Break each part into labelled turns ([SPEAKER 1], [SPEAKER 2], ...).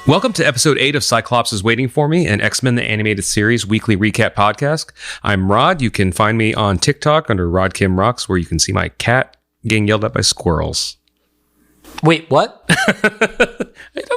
[SPEAKER 1] Welcome to episode 8 of Cyclops is Waiting for Me, an X-Men the Animated Series weekly recap podcast. I'm Rod. You can find me on TikTok under Rod Kim Rocks, where you can see my cat getting yelled at by squirrels.
[SPEAKER 2] Wait, what?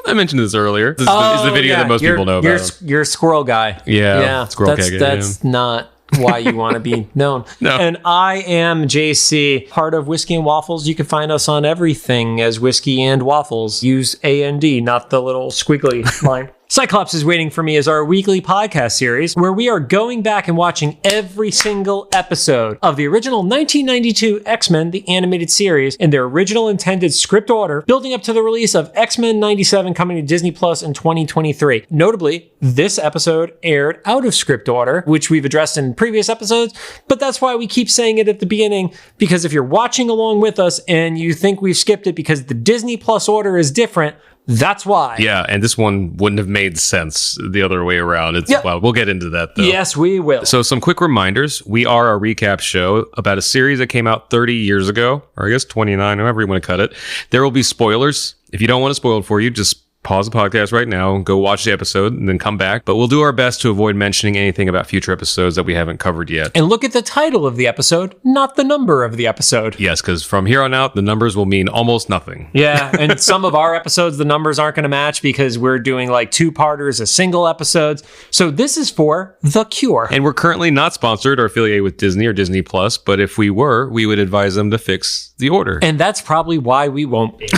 [SPEAKER 1] I mentioned this earlier. This is the video that most people know about.
[SPEAKER 2] You're a squirrel guy.
[SPEAKER 1] Yeah, squirrel cat.
[SPEAKER 2] That's not why you want to be known.
[SPEAKER 1] No.
[SPEAKER 2] And I am JC, part of Whiskey and Waffles. You can find us on everything as Whiskey and Waffles. Use A&D, not the little squiggly line. Cyclops is Waiting for Me is our weekly podcast series where we are going back and watching every single episode of the original 1992 X-Men, the animated series, in their original intended script order, building up to the release of X-Men 97 coming to Disney Plus in 2023. Notably, this episode aired out of script order, which we've addressed in previous episodes, but that's why we keep saying it at the beginning, because if you're watching along with us and you think we've skipped it because the Disney Plus order is different, that's why.
[SPEAKER 1] Yeah, and this one wouldn't have made sense the other way around. Well, we'll get into that, though.
[SPEAKER 2] Yes, we will.
[SPEAKER 1] So some quick reminders. We are a recap show about a series that came out 30 years ago, or I guess 29, however you want to cut it. There will be spoilers. If you don't want it spoiled for you, just pause the podcast right now, go watch the episode, and then come back. But we'll do our best to avoid mentioning anything about future episodes that we haven't covered yet.
[SPEAKER 2] And look at the title of the episode, not the number of the episode.
[SPEAKER 1] Yes, because from here on out, the numbers will mean almost nothing.
[SPEAKER 2] Yeah, and some of our episodes, the numbers aren't going to match because we're doing like two-parters as single episodes. So this is for The Cure.
[SPEAKER 1] And we're currently not sponsored or affiliated with Disney or Disney Plus, but if we were, we would advise them to fix the order.
[SPEAKER 2] And that's probably why we won't be.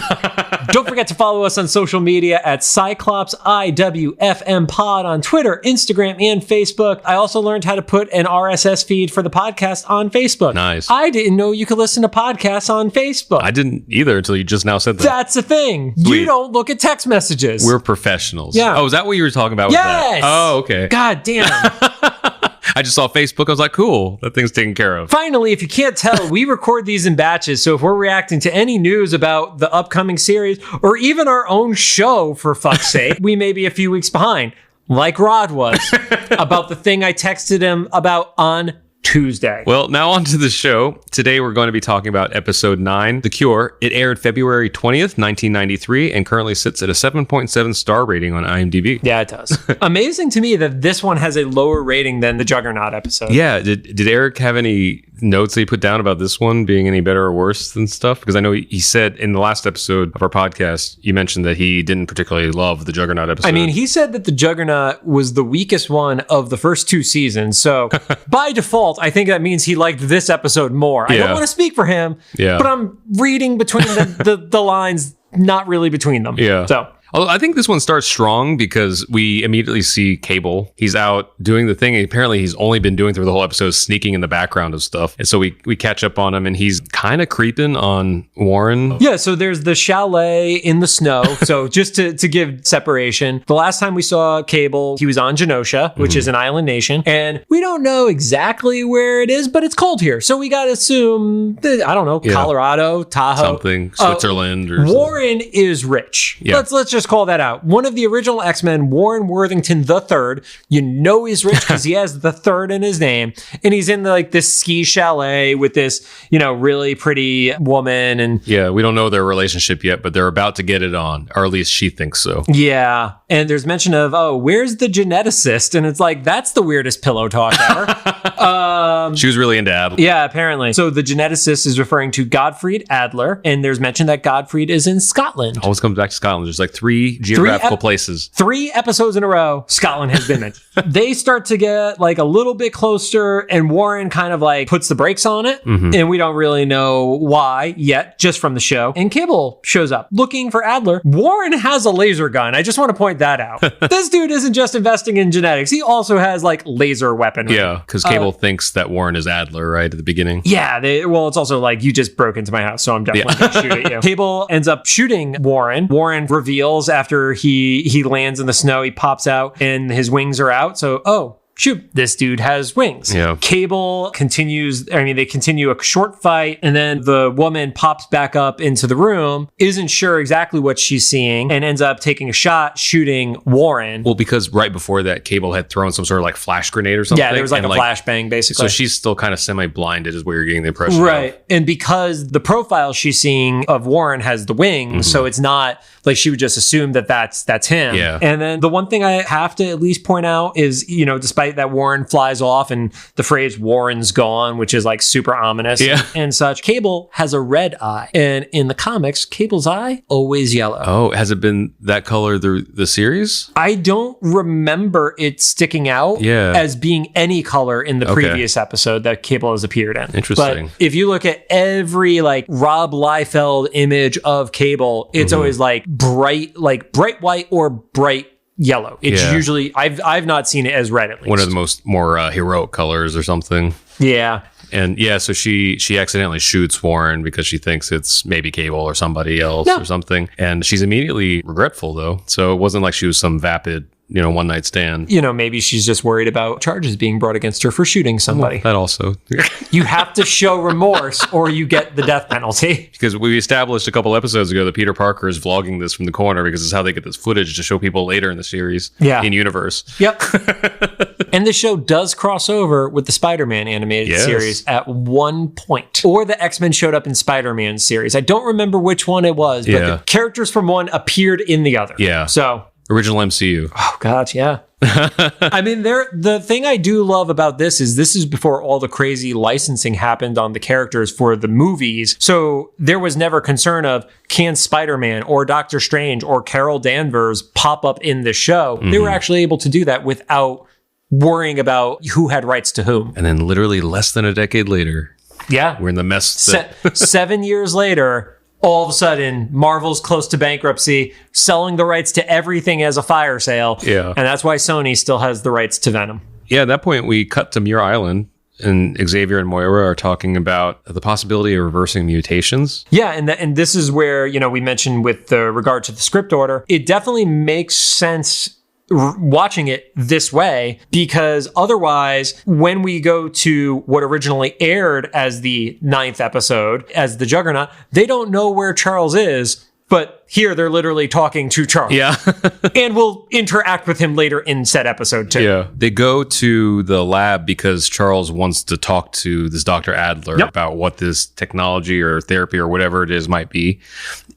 [SPEAKER 2] Don't forget to follow us on social media at Cyclops IWFM Pod on Twitter, Instagram, and Facebook. I also learned how to put an RSS feed for the podcast on Facebook.
[SPEAKER 1] Nice.
[SPEAKER 2] I didn't know you could listen to podcasts on Facebook.
[SPEAKER 1] I didn't either until you just now said that.
[SPEAKER 2] That's the thing.
[SPEAKER 1] Sweet.
[SPEAKER 2] You don't look at text messages.
[SPEAKER 1] We're professionals.
[SPEAKER 2] Yeah.
[SPEAKER 1] Oh, is that what you were talking about with
[SPEAKER 2] yes!
[SPEAKER 1] that? Oh, okay.
[SPEAKER 2] God damn.
[SPEAKER 1] I just saw Facebook. I was like, cool. That thing's taken care of.
[SPEAKER 2] Finally, if you can't tell, we record these in batches. So if we're reacting to any news about the upcoming series or even our own show, for fuck's sake, we may be a few weeks behind, like Rod was about the thing I texted him about on Tuesday.
[SPEAKER 1] Well, now on to the show. Today we're going to be talking about episode 9, The Cure. It aired February 20th, 1993, and currently sits at a 7.7 star rating on IMDb.
[SPEAKER 2] Yeah, it does. Amazing to me that this one has a lower rating than the Juggernaut episode.
[SPEAKER 1] Yeah. Did Eric have any notes that he put down about this one being any better or worse than stuff? Because I know he said in the last episode of our podcast, you mentioned that he didn't particularly love the Juggernaut episode.
[SPEAKER 2] I mean, he said that the Juggernaut was the weakest one of the first two seasons. So by default, I think that means he liked this episode more. I don't want to speak for him, but I'm reading between the lines, not really between them.
[SPEAKER 1] Yeah.
[SPEAKER 2] So
[SPEAKER 1] I think this one starts strong because we immediately see Cable. He's out doing the thing. And apparently, he's only been doing through the whole episode, sneaking in the background of stuff. And so we catch up on him, and he's kind of creeping on Warren.
[SPEAKER 2] Yeah, so there's the chalet in the snow. So just to give separation, the last time we saw Cable, he was on Genosha, which is an island nation. And we don't know exactly where it is, but it's cold here. So we got to assume, I don't know, Colorado, Tahoe.
[SPEAKER 1] Something, Switzerland. Or
[SPEAKER 2] Warren is rich.
[SPEAKER 1] Yeah.
[SPEAKER 2] Let's just call that out. One of the original X-Men, Warren Worthington III, you know he's rich because he has the third in his name, and he's in this ski chalet with this, really pretty woman. And
[SPEAKER 1] yeah, we don't know their relationship yet, but they're about to get it on, or at least she thinks so.
[SPEAKER 2] Yeah, and there's mention of, where's the geneticist? And it's like, that's the weirdest pillow talk ever.
[SPEAKER 1] She was really into Adler.
[SPEAKER 2] Yeah, apparently. So the geneticist is referring to Gottfried Adler, and there's mention that Gottfried is in Scotland.
[SPEAKER 1] Always comes back to Scotland. There's like 3 geographical places.
[SPEAKER 2] 3 episodes in a row, Scotland has been mentioned. They start to get a little bit closer, and Warren kind of puts the brakes on it. And we don't really know why yet, just from the show. And Cable shows up looking for Adler. Warren has a laser gun. I just want to point that out. This dude isn't just investing in genetics. He also has laser weaponry.
[SPEAKER 1] Yeah, because Cable thinks that Warren is Adler, right, at the beginning.
[SPEAKER 2] Yeah, it's also you just broke into my house, so I'm definitely going to shoot at you. Cable ends up shooting Warren. Warren reveals after he lands in the snow, he pops out and his wings are out. So, shoot, this dude has wings.
[SPEAKER 1] Yeah.
[SPEAKER 2] Cable continues, they continue a short fight, and then the woman pops back up into the room, isn't sure exactly what she's seeing, and ends up taking a shot, shooting Warren.
[SPEAKER 1] Well, because right before that, Cable had thrown some sort of flash grenade or something.
[SPEAKER 2] Yeah, there was a flashbang, basically.
[SPEAKER 1] So she's still kind of semi-blinded is where you're getting the impression
[SPEAKER 2] right.
[SPEAKER 1] of.
[SPEAKER 2] And because the profile she's seeing of Warren has the wings, so it's not Like she would just assume that that's him.
[SPEAKER 1] Yeah.
[SPEAKER 2] And then the one thing I have to at least point out is, despite that Warren flies off and the phrase Warren's gone, which is like super ominous and such, Cable has a red eye. And in the comics, Cable's eye, always yellow.
[SPEAKER 1] Oh, has it been that color through the series?
[SPEAKER 2] I don't remember it sticking out as being any color in the previous episode that Cable has appeared in.
[SPEAKER 1] Interesting.
[SPEAKER 2] But if you look at every like Rob Liefeld image of Cable, it's always like bright white or bright yellow. It's usually I've not seen it as red, at least.
[SPEAKER 1] One of the more heroic colors or something.
[SPEAKER 2] Yeah.
[SPEAKER 1] And so she accidentally shoots Warren because she thinks it's maybe Cable or somebody else or something. And she's immediately regretful, though. So it wasn't like she was some vapid, one night stand.
[SPEAKER 2] Maybe she's just worried about charges being brought against her for shooting somebody.
[SPEAKER 1] Well, that also.
[SPEAKER 2] You have to show remorse or you get the death penalty.
[SPEAKER 1] Because we established a couple episodes ago that Peter Parker is vlogging this from the corner because it's how they get this footage to show people later in the series. In universe.
[SPEAKER 2] Yep. And the show does cross over with the Spider-Man animated series at one point. Or the X-Men showed up in Spider-Man series. I don't remember which one it was, but the characters from one appeared in the other.
[SPEAKER 1] Yeah.
[SPEAKER 2] So
[SPEAKER 1] original MCU.
[SPEAKER 2] Oh, God, yeah. I mean, the thing I do love about this is before all the crazy licensing happened on the characters for the movies. So there was never concern of, can Spider-Man or Doctor Strange or Carol Danvers pop up in the show? They were actually able to do that without worrying about who had rights to whom.
[SPEAKER 1] And then literally less than a decade later, we're in the mess.
[SPEAKER 2] 7 years later, all of a sudden, Marvel's close to bankruptcy, selling the rights to everything as a fire sale. Yeah. And that's why Sony still has the rights to Venom. Yeah,
[SPEAKER 1] at that point, we cut to Muir Island, and Xavier and Moira are talking about the possibility of reversing mutations.
[SPEAKER 2] Yeah, and this is where, we mentioned with regard to the script order, it definitely makes sense watching it this way, because otherwise, when we go to what originally aired as the 9th episode, as the Juggernaut, they don't know where Charles is, but here they're literally talking to Charles.
[SPEAKER 1] Yeah.
[SPEAKER 2] And we'll interact with him later in said episode too.
[SPEAKER 1] Yeah. They go to the lab because Charles wants to talk to this Dr. Adler about what this technology or therapy or whatever it is might be.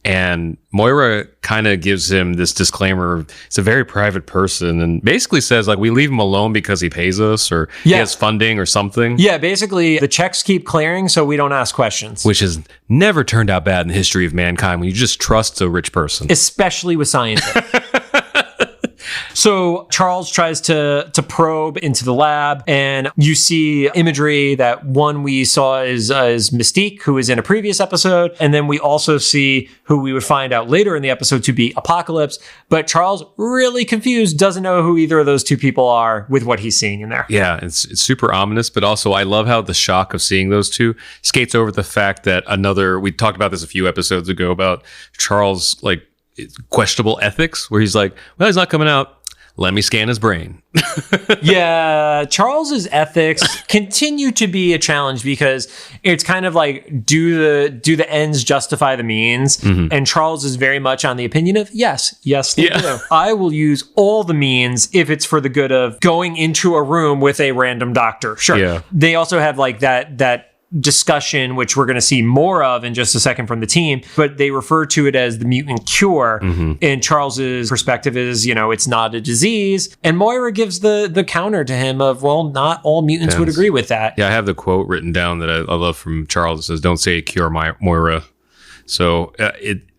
[SPEAKER 1] And Moira kind of gives him this disclaimer. It's a very private person and basically says, like, we leave him alone because he pays us or he has funding or something.
[SPEAKER 2] Yeah, basically the checks keep clearing so we don't ask questions.
[SPEAKER 1] Which has never turned out bad in the history of mankind when you just trust a rich person.
[SPEAKER 2] Especially with scientists. So Charles tries to probe into the lab, and you see imagery that one we saw is Mystique, who is in a previous episode, and then we also see who we would find out later in the episode to be Apocalypse. But Charles, really confused, doesn't know who either of those two people are with what he's seeing in there.
[SPEAKER 1] Yeah, it's super ominous, but also I love how the shock of seeing those two skates over the fact that we talked about this a few episodes ago about Charles, like, questionable ethics, where he's like, well, he's not coming out. Let me scan his brain.
[SPEAKER 2] Yeah, Charles's ethics continue to be a challenge because it's kind of like, do the ends justify the means? Mm-hmm. And Charles is very much on the opinion of yes, they do. I will use all the means if it's for the good of going into a room with a random doctor. Sure. Yeah. They also have like that discussion, which we're going to see more of in just a second from the team, but they refer to it as the mutant cure. Mm-hmm. And Charles's perspective is, it's not a disease. And Moira gives the counter to him of, well, not all mutants would agree with that.
[SPEAKER 1] Yeah, I have the quote written down that I love from Charles. It says, "Don't say cure, Moira." So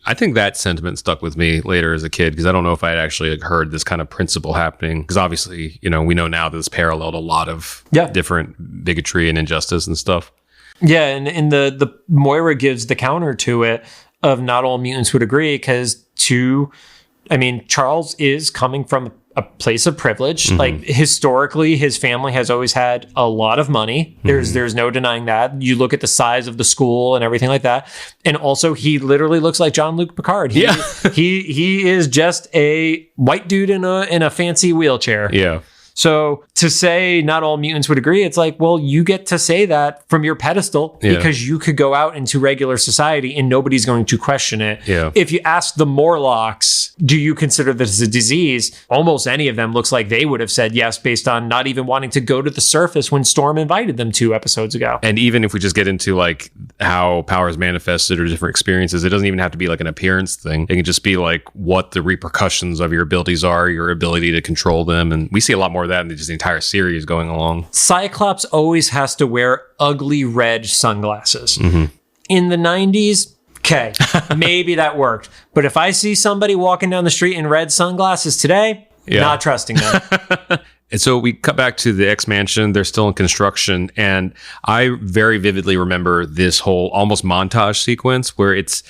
[SPEAKER 1] I think that sentiment stuck with me later as a kid, because I don't know if I had actually heard this kind of principle happening. Because obviously, we know now that it's paralleled a lot of different bigotry and injustice and stuff.
[SPEAKER 2] Yeah, and the Moira gives the counter to it of not all mutants would agree, because Charles is coming from a place of privilege. Mm-hmm. Like, historically, his family has always had a lot of money. Mm-hmm. There's no denying that. You look at the size of the school and everything like that. And also, he literally looks like Jean-Luc Picard. He is just a white dude in a fancy wheelchair.
[SPEAKER 1] Yeah.
[SPEAKER 2] So to say not all mutants would agree, it's like, well, you get to say that from your pedestal because you could go out into regular society and nobody's going to question it.
[SPEAKER 1] Yeah.
[SPEAKER 2] If you ask the Morlocks, do you consider this a disease? Almost any of them looks like they would have said yes, based on not even wanting to go to the surface when Storm invited them 2 episodes ago.
[SPEAKER 1] And even if we just get into like how powers manifested or different experiences, it doesn't even have to be like an appearance thing. It can just be like what the repercussions of your abilities are, your ability to control them. And we see a lot more of that in just the entire series going along.
[SPEAKER 2] Cyclops always has to wear ugly red sunglasses.
[SPEAKER 1] Mm-hmm.
[SPEAKER 2] In the 90s, okay, maybe that worked. But if I see somebody walking down the street in red sunglasses today, not trusting them.
[SPEAKER 1] And so we cut back to the X Mansion. They're still in construction. And I very vividly remember this whole almost montage sequence where it's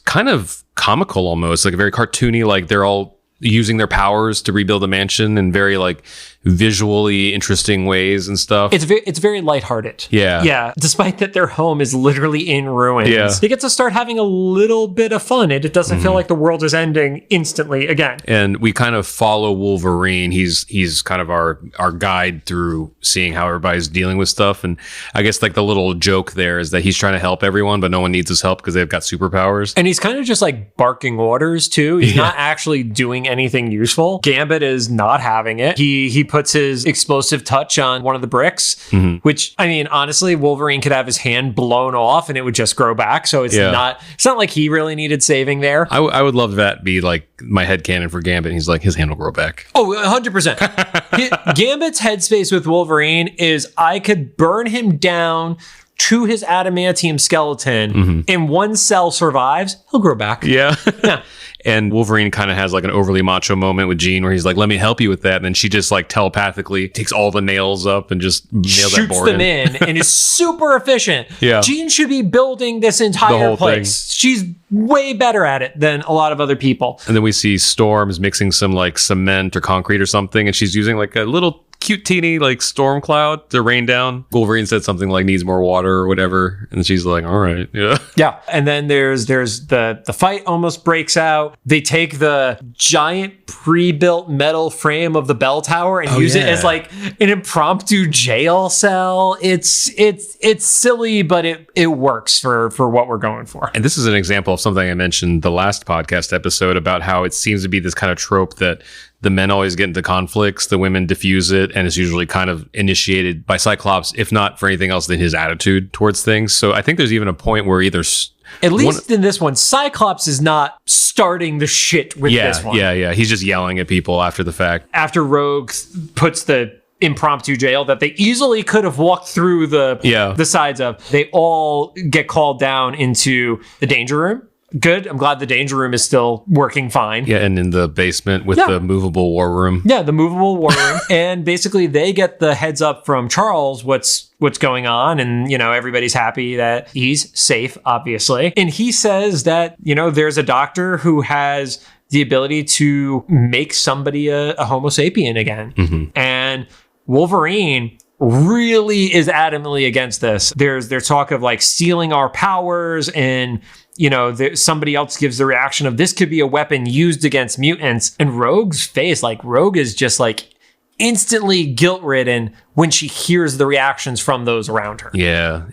[SPEAKER 1] kind of comical almost, like very cartoony, like they're all using their powers to rebuild the mansion in very like visually interesting ways and stuff.
[SPEAKER 2] It's very lighthearted.
[SPEAKER 1] Yeah.
[SPEAKER 2] Despite that their home is literally in ruins.
[SPEAKER 1] Yeah.
[SPEAKER 2] You get to start having a little bit of fun. It doesn't feel like the world is ending instantly again.
[SPEAKER 1] And we kind of follow Wolverine. He's kind of our guide through seeing how everybody's dealing with stuff. And I guess like the little joke there is that he's trying to help everyone, but no one needs his help because they've got superpowers.
[SPEAKER 2] And he's kind of just like barking orders too. He's not actually doing anything useful. Gambit is not having it. He puts his explosive touch on one of the bricks, which, I mean, honestly, Wolverine could have his hand blown off and it would just grow back. So it's not like he really needed saving there.
[SPEAKER 1] I would love that be like my headcanon for Gambit. He's like, his hand will grow back.
[SPEAKER 2] Oh, 100%. Gambit's headspace with Wolverine is I could burn him down to his adamantium skeleton and one cell survives, he'll grow back.
[SPEAKER 1] Yeah.
[SPEAKER 2] Yeah.
[SPEAKER 1] And Wolverine kind of has like an overly macho moment with Jean where he's like, let me help you with that. And then she just like telepathically takes all the nails up and just nails that board
[SPEAKER 2] them in and is super efficient.
[SPEAKER 1] Yeah.
[SPEAKER 2] Jean should be building this entire place. She's way better at it than a lot of other people.
[SPEAKER 1] And then we see Storm's mixing some like cement or concrete or something. And she's using like a little cute teeny like storm cloud to rain down. Wolverine said something like needs more water or whatever. And she's like, all right. Yeah.
[SPEAKER 2] Yeah. And then there's the fight almost breaks out. They take the giant pre-built metal frame of the bell tower and use it as like an impromptu jail cell. It's silly, but it works for what we're going for.
[SPEAKER 1] And this is an example of something I mentioned the last podcast episode about how it seems to be this kind of trope that the men always get into conflicts, the women diffuse it, and it's usually kind of initiated by Cyclops, if not for anything else than his attitude towards things. So I think there's even a point where either...
[SPEAKER 2] At least in this one, Cyclops is not starting the shit with this one.
[SPEAKER 1] Yeah. He's just yelling at people after the fact.
[SPEAKER 2] After Rogue puts the impromptu jail that they easily could have walked through the sides of, they all get called down into the danger room. Good. I'm glad the danger room is still working fine.
[SPEAKER 1] Yeah, and in the basement with the movable war room.
[SPEAKER 2] Yeah, the movable war room. And basically they get the heads up from Charles what's going on, and everybody's happy that he's safe, obviously. And he says that, there's a doctor who has the ability to make somebody a Homo sapien again. And Wolverine really is adamantly against this. There's talk of like stealing our powers, and somebody else gives the reaction of this could be a weapon used against mutants. And Rogue's face, like Rogue is just like instantly guilt-ridden when she hears the reactions from those around her.
[SPEAKER 1] Yeah.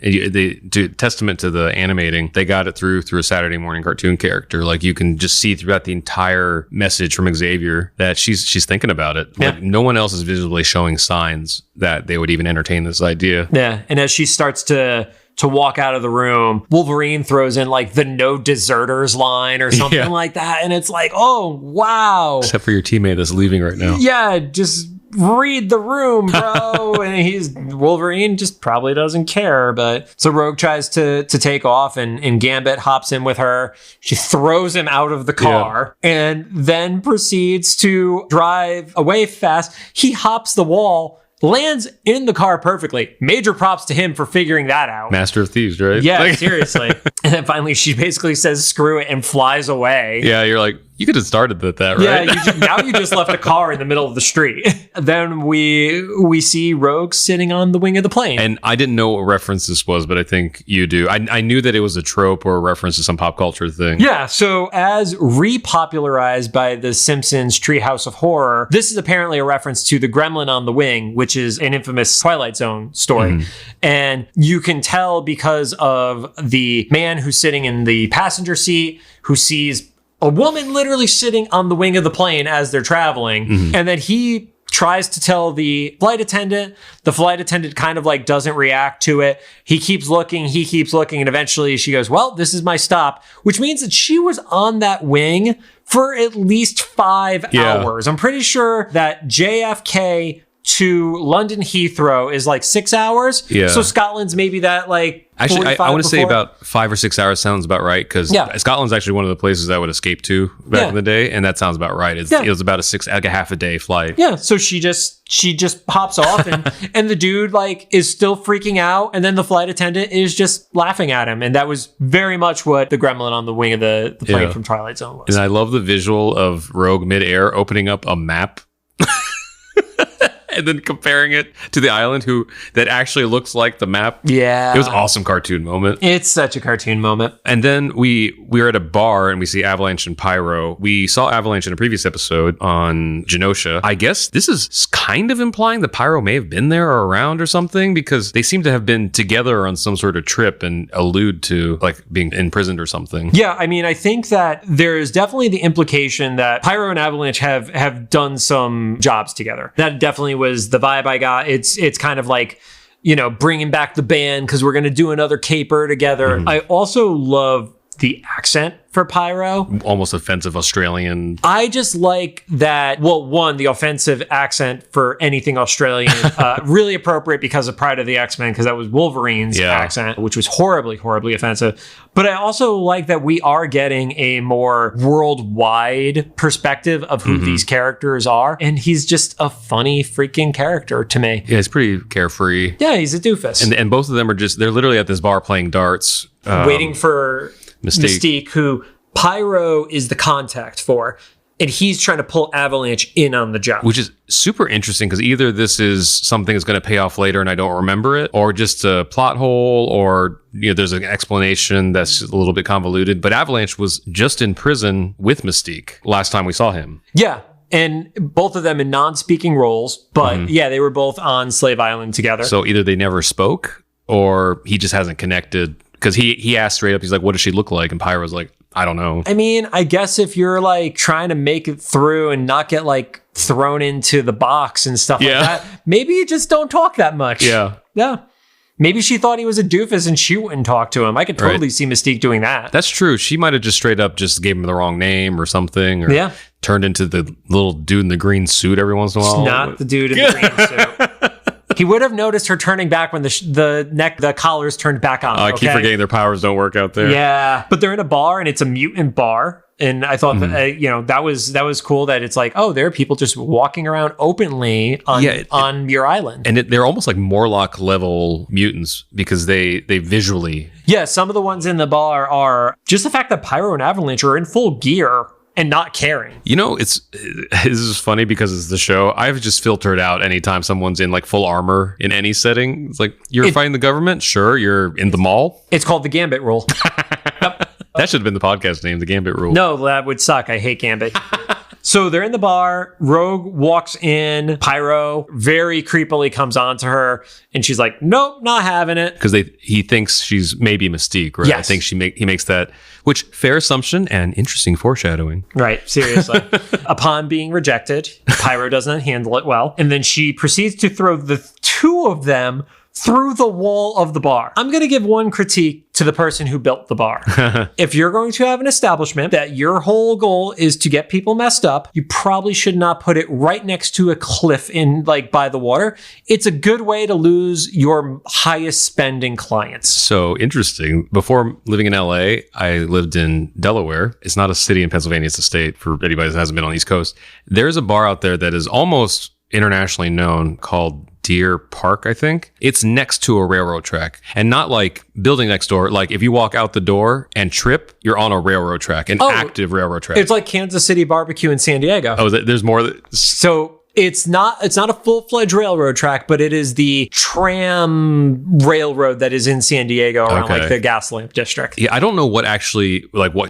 [SPEAKER 1] Testament to the animating, they got it through a Saturday morning cartoon character. Like you can just see throughout the entire message from Xavier that she's thinking about it.
[SPEAKER 2] Yeah.
[SPEAKER 1] Like no one else is visibly showing signs that they would even entertain this idea.
[SPEAKER 2] Yeah. And as she starts to walk out of the room, Wolverine throws in like the no deserters line or something like that. And it's like, oh, wow.
[SPEAKER 1] Except for your teammate that's leaving right now.
[SPEAKER 2] Yeah, just read the room, bro. And Wolverine just probably doesn't care. But so Rogue tries to take off, and Gambit hops in with her. She throws him out of the car and then proceeds to drive away fast. He hops the wall, lands in the car perfectly. Major props to him for figuring that out.
[SPEAKER 1] Master of thieves, right?
[SPEAKER 2] Yeah, seriously. And then finally she basically says, screw it, and flies away.
[SPEAKER 1] Yeah, you're like, You could have started with that,
[SPEAKER 2] Yeah,
[SPEAKER 1] right?
[SPEAKER 2] now you just left a car in the middle of the street. Then we see Rogue sitting on the wing of the plane.
[SPEAKER 1] And I didn't know what reference this was, but I think you do. I knew that it was a trope or a reference to some pop culture thing.
[SPEAKER 2] Yeah, so as repopularized by the Simpsons Treehouse of Horror, this is apparently a reference to the gremlin on the wing, which is an infamous Twilight Zone story. And you can tell because of the man who's sitting in the passenger seat who sees a woman literally sitting on the wing of the plane as they're traveling. And then he tries to tell the flight attendant. The flight attendant kind of like doesn't react to it. He keeps looking. And eventually she goes, well, this is my stop, which means that she was on that wing for at least 5 hours. I'm pretty sure that JFK to London Heathrow is like 6 hours.
[SPEAKER 1] Yeah.
[SPEAKER 2] So Scotland's maybe that like
[SPEAKER 1] Actually, I want to say
[SPEAKER 2] before.
[SPEAKER 1] about 5 or 6 hours sounds about right, because Scotland's actually one of the places I would escape to back in the day, and that sounds about right. It was about a half a day flight.
[SPEAKER 2] Yeah, so she just pops off, and the dude like is still freaking out, and then the flight attendant is just laughing at him, and that was very much what the gremlin on the wing of the plane from Twilight Zone was.
[SPEAKER 1] And I love the visual of Rogue midair opening up a map. And then comparing it to the island that actually looks like the map.
[SPEAKER 2] Yeah.
[SPEAKER 1] It was an awesome cartoon moment.
[SPEAKER 2] It's such a cartoon moment.
[SPEAKER 1] And then we're at a bar and we see Avalanche and Pyro. We saw Avalanche in a previous episode on Genosha. I guess this is kind of implying that Pyro may have been there or around or something, because they seem to have been together on some sort of trip and allude to like being imprisoned or something.
[SPEAKER 2] Yeah, I mean, I think that there is definitely the implication that Pyro and Avalanche have done some jobs together. That definitely was the vibe I got. It's kind of like, you know, bringing back the band because we're going to do another caper together. I also love the accent for Pyro.
[SPEAKER 1] Almost offensive Australian.
[SPEAKER 2] I just like that. Well, one, the offensive accent for anything Australian, really appropriate because of Pride of the X-Men, because that was Wolverine's accent, which was horribly, horribly offensive. But I also like that we are getting a more worldwide perspective of who these characters are. And he's just a funny freaking character to me.
[SPEAKER 1] Yeah, he's pretty carefree.
[SPEAKER 2] Yeah, he's a doofus.
[SPEAKER 1] And both of them are they're literally at this bar playing darts.
[SPEAKER 2] Waiting for Mystique, who Pyro is the contact for, and he's trying to pull Avalanche in on the job.
[SPEAKER 1] Which is super interesting, because either this is something that's going to pay off later and I don't remember it, or just a plot hole, or there's an explanation that's a little bit convoluted. But Avalanche was just in prison with Mystique last time we saw him.
[SPEAKER 2] Yeah. And both of them in non-speaking roles, but they were both on Slave Island together.
[SPEAKER 1] So either they never spoke, or he just hasn't connected. Because he asked straight up, he's like, what does she look like? And Pyro's like, I don't know. I
[SPEAKER 2] mean, I guess if you're like trying to make it through and not get like thrown into the box and stuff like that, maybe you just don't talk that much.
[SPEAKER 1] Yeah.
[SPEAKER 2] Yeah. Maybe she thought he was a doofus and she wouldn't talk to him. I could totally see Mystique doing that.
[SPEAKER 1] That's true. She might have just straight up just gave him the wrong name or something. Or turned into the little dude in the green suit every once in a while.
[SPEAKER 2] It's not the dude in the green suit. He would have noticed her turning back when the collars turned back on.
[SPEAKER 1] I keep forgetting their powers don't work out there.
[SPEAKER 2] Yeah, but they're in a bar and it's a mutant bar, and I thought that that was cool that it's like, oh, there are people just walking around openly on Muir Island,
[SPEAKER 1] and they're almost like Morlock level mutants because they visually.
[SPEAKER 2] Yeah, some of the ones in the bar are just the fact that Pyro and Avalanche are in full gear and not caring. This
[SPEAKER 1] is funny because it's the show. I've just filtered out anytime someone's in like full armor in any setting. It's like, you're fighting the government? Sure. You're in the mall?
[SPEAKER 2] It's called the Gambit Rule.
[SPEAKER 1] That should have been the podcast name, the Gambit Rule.
[SPEAKER 2] No, that would suck. I hate Gambit. So they're in the bar. Rogue walks in. Pyro very creepily comes on to her, and she's like, "Nope, not having it."
[SPEAKER 1] Because he thinks she's maybe Mystique, right?
[SPEAKER 2] Yes.
[SPEAKER 1] I think he makes that, which fair assumption and interesting foreshadowing.
[SPEAKER 2] Right, seriously. Upon being rejected, Pyro doesn't handle it well, and then she proceeds to throw the two of them through the wall of the bar. I'm going to give one critique to the person who built the bar. If you're going to have an establishment that your whole goal is to get people messed up, you probably should not put it right next to a cliff by the water. It's a good way to lose your highest spending clients.
[SPEAKER 1] So interesting. Before living in LA, I lived in Delaware. It's not a city in Pennsylvania, it's a state for anybody that hasn't been on the East Coast. There's a bar out there that is almost internationally known called Deer Park, I think. It's next to a railroad track, and not like building next door. Like if you walk out the door and trip, you're on a railroad track, an active railroad track.
[SPEAKER 2] It's like Kansas City barbecue in San Diego.
[SPEAKER 1] Oh, there's more.
[SPEAKER 2] So it's not a full-fledged railroad track, but it is the tram railroad that is in San Diego around like the gas lamp district.
[SPEAKER 1] Yeah, I don't know what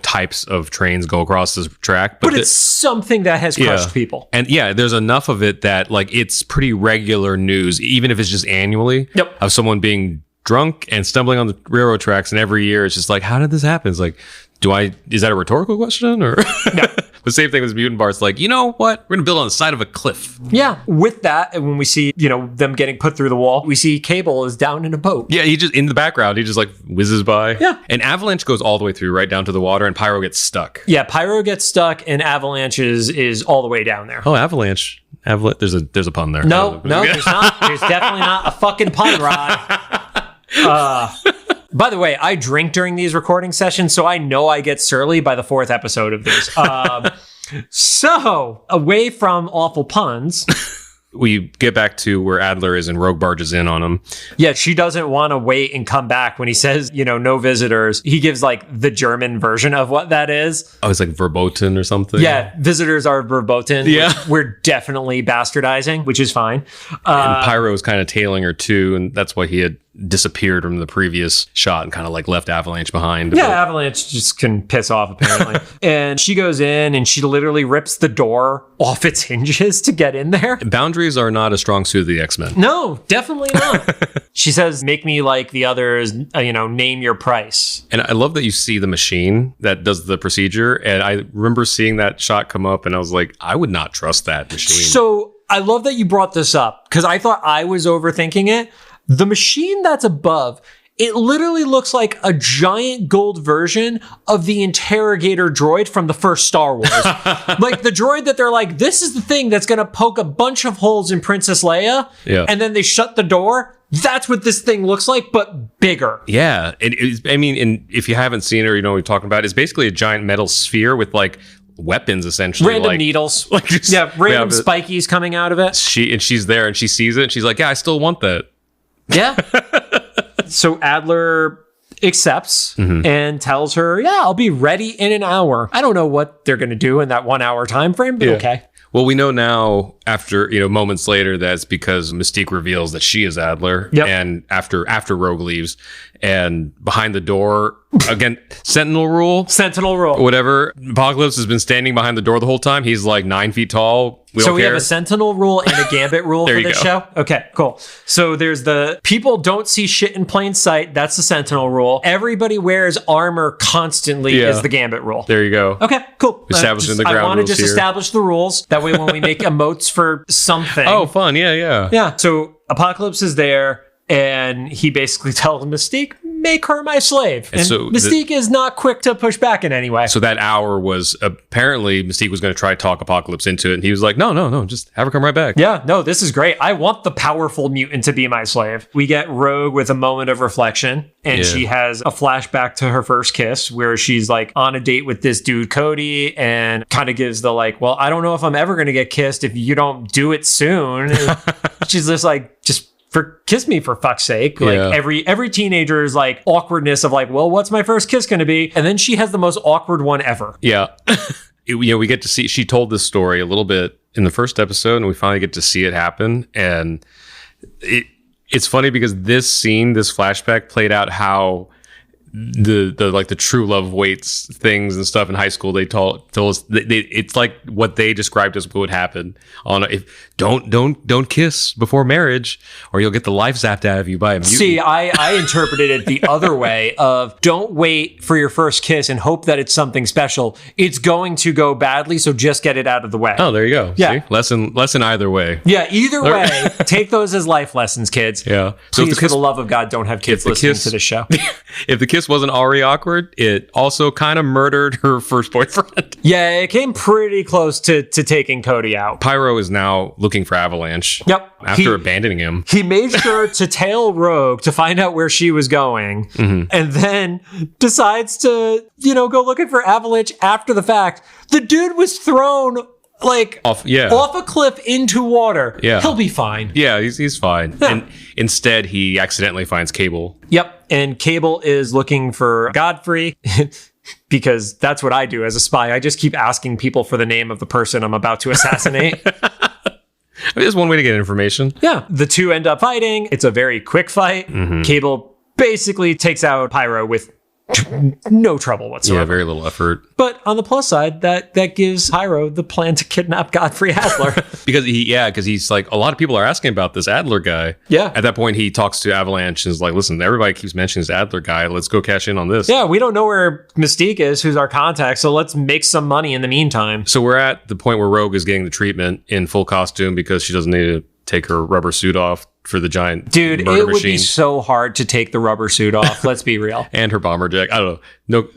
[SPEAKER 1] types of trains go across this track,
[SPEAKER 2] but it's something that has crushed people.
[SPEAKER 1] And yeah, there's enough of it that like it's pretty regular news, even if it's just annually, of someone being drunk and stumbling on the railroad tracks. And every year it's just like, how did this happen? It's like, is that a rhetorical question? Or no. The same thing with Mutant Bart's like, you know what? We're going to build on the side of a cliff.
[SPEAKER 2] Yeah. With that, and when we see, them getting put through the wall, we see Cable is down in a boat.
[SPEAKER 1] Yeah, he just, in the background, he just like whizzes by.
[SPEAKER 2] Yeah.
[SPEAKER 1] And Avalanche goes all the way through, right down to the water, and Pyro gets stuck.
[SPEAKER 2] Yeah, Pyro gets stuck, and Avalanche is all the way down there.
[SPEAKER 1] Oh, Avalanche. There's a pun there.
[SPEAKER 2] No, there's not. There's definitely not a fucking pun, Rod. By the way, I drink during these recording sessions, so I know I get surly by the 4th episode of these. So, away from awful puns...
[SPEAKER 1] We get back to where Adler is and Rogue barges in on him.
[SPEAKER 2] Yeah, she doesn't want to wait and come back when he says, no visitors. He gives like the German version of what that is.
[SPEAKER 1] Oh, it's like verboten or something?
[SPEAKER 2] Yeah, visitors are verboten.
[SPEAKER 1] Yeah.
[SPEAKER 2] We're definitely bastardizing, which is fine.
[SPEAKER 1] And Pyro is kind of tailing her too, and that's why he had disappeared from the previous shot and kind of like left Avalanche behind.
[SPEAKER 2] Yeah, Avalanche just can piss off apparently. And she goes in and she literally rips the door off its hinges to get in there.
[SPEAKER 1] Boundaries are not a strong suit of the X-Men.
[SPEAKER 2] No, definitely not. She says, make me like the others, name your price.
[SPEAKER 1] And I love that you see the machine that does the procedure. And I remember seeing that shot come up and I was like, I would not trust that machine.
[SPEAKER 2] So I love that you brought this up because I thought I was overthinking it. The machine that's above, it literally looks like a giant gold version of the interrogator droid from the first Star Wars. Like the droid that they're like, this is the thing that's going to poke a bunch of holes in Princess Leia.
[SPEAKER 1] Yeah.
[SPEAKER 2] And then they shut the door. That's what this thing looks like, but bigger.
[SPEAKER 1] Yeah. And if you haven't seen it or you know what we're talking about, it's basically a giant metal sphere with like weapons essentially.
[SPEAKER 2] Random needles.
[SPEAKER 1] Like just,
[SPEAKER 2] random spikies coming out of it.
[SPEAKER 1] She's there and she sees it and she's like, yeah, I still want that.
[SPEAKER 2] Yeah. So Adler accepts and tells her, yeah, I'll be ready in an hour. I don't know what they're going to do in that 1 hour time frame, but okay.
[SPEAKER 1] Well, we know now after, moments later, that's because Mystique reveals that she is Adler.
[SPEAKER 2] Yep.
[SPEAKER 1] And after Rogue leaves and behind the door, again, Sentinel rule, whatever. Apocalypse has been standing behind the door the whole time. He's like 9 feet tall. We
[SPEAKER 2] have a Sentinel rule and a Gambit rule for this show. Okay, cool. So there's the people don't see shit in plain sight. That's the Sentinel rule. Everybody wears armor constantly is the Gambit rule.
[SPEAKER 1] There you go.
[SPEAKER 2] Okay, cool.
[SPEAKER 1] Establishing the ground rules.
[SPEAKER 2] I want to just establish the rules. That way when we make emotes for something.
[SPEAKER 1] Oh, fun. Yeah.
[SPEAKER 2] Yeah. So Apocalypse is there and he basically tells Mystique, make her my slave. And so Mystique is not quick to push back in any way.
[SPEAKER 1] So that hour was apparently Mystique was going to try to talk Apocalypse into it. And he was like, no, just have her come right back.
[SPEAKER 2] Yeah, no, this is great. I want the powerful mutant to be my slave. We get Rogue with a moment of reflection. And she has a flashback to her first kiss where she's like on a date with this dude, Cody, and kind of gives the like, well, I don't know if I'm ever going to get kissed if you don't do it soon. She's just like, kiss me for fuck's sake. Like every teenager is like awkwardness of like, well, what's my first kiss going to be? And then she has the most awkward one ever.
[SPEAKER 1] Yeah. We get to see, she told this story a little bit in the first episode and we finally get to see it happen. And it's funny because this flashback played out how the true love waits things and stuff in high school. They told us it's like what they described as what would happen on don't kiss before marriage or you'll get the life zapped out of you by a mutant.
[SPEAKER 2] See, I interpreted it the other way of don't wait for your first kiss and hope that it's something special. It's going to go badly, so just get it out of the way.
[SPEAKER 1] Oh, there you go.
[SPEAKER 2] Yeah.
[SPEAKER 1] See? Lesson either way.
[SPEAKER 2] Yeah, either way, take those as life lessons, kids.
[SPEAKER 1] Yeah.
[SPEAKER 2] So please, for the love of God, don't have kids listening to this show.
[SPEAKER 1] If the kiss wasn't already awkward, it also kind of murdered her first boyfriend.
[SPEAKER 2] Yeah, it came pretty close to taking Cody out.
[SPEAKER 1] Pyro is now looking for Avalanche.
[SPEAKER 2] Yep.
[SPEAKER 1] After abandoning him.
[SPEAKER 2] He made sure to tail Rogue to find out where she was going, and then decides to, go looking for Avalanche after the fact. The dude was thrown
[SPEAKER 1] off
[SPEAKER 2] a cliff into water.
[SPEAKER 1] Yeah.
[SPEAKER 2] He'll be fine.
[SPEAKER 1] Yeah, he's fine.
[SPEAKER 2] Yeah.
[SPEAKER 1] And instead, he accidentally finds Cable.
[SPEAKER 2] Yep. And Cable is looking for Godfrey because that's what I do as a spy. I just keep asking people for the name of the person I'm about to assassinate.
[SPEAKER 1] There's one way to get information.
[SPEAKER 2] Yeah. The two end up fighting. It's a very quick fight.
[SPEAKER 1] Mm-hmm.
[SPEAKER 2] Cable basically takes out Pyro with no trouble whatsoever.
[SPEAKER 1] Yeah, very little effort.
[SPEAKER 2] But on the plus side, that gives Pyro the plan to kidnap Gottfried Adler.
[SPEAKER 1] because he's like, a lot of people are asking about this Adler guy.
[SPEAKER 2] Yeah.
[SPEAKER 1] At that point, he talks to Avalanche and is like, listen, everybody keeps mentioning this Adler guy. Let's go cash in on this.
[SPEAKER 2] Yeah, we don't know where Mystique is, who's our contact, so let's make some money in the meantime.
[SPEAKER 1] So we're at the point where Rogue is getting the treatment in full costume because she doesn't need to take her rubber suit off for the giant
[SPEAKER 2] Dude,
[SPEAKER 1] murder
[SPEAKER 2] it would
[SPEAKER 1] machine.
[SPEAKER 2] be so hard to take the rubber suit off. Let's be real.
[SPEAKER 1] And her bomber jacket. I don't know.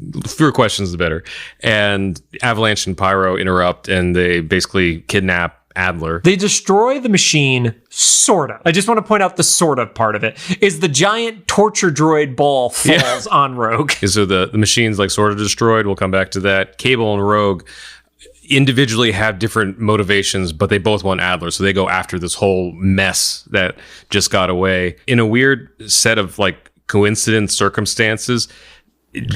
[SPEAKER 1] No, fewer questions, the better. And Avalanche and Pyro interrupt, and they basically kidnap Adler.
[SPEAKER 2] They destroy the machine, sort of. I just want to point out the sort of part of it. Is the giant torture droid ball falls on Rogue.
[SPEAKER 1] So the machine's like sort of destroyed. We'll come back to that. Cable and Rogue individually have different motivations, but they both want Adler, so they go after this whole mess that just got away. In a weird set of like coincidence circumstances,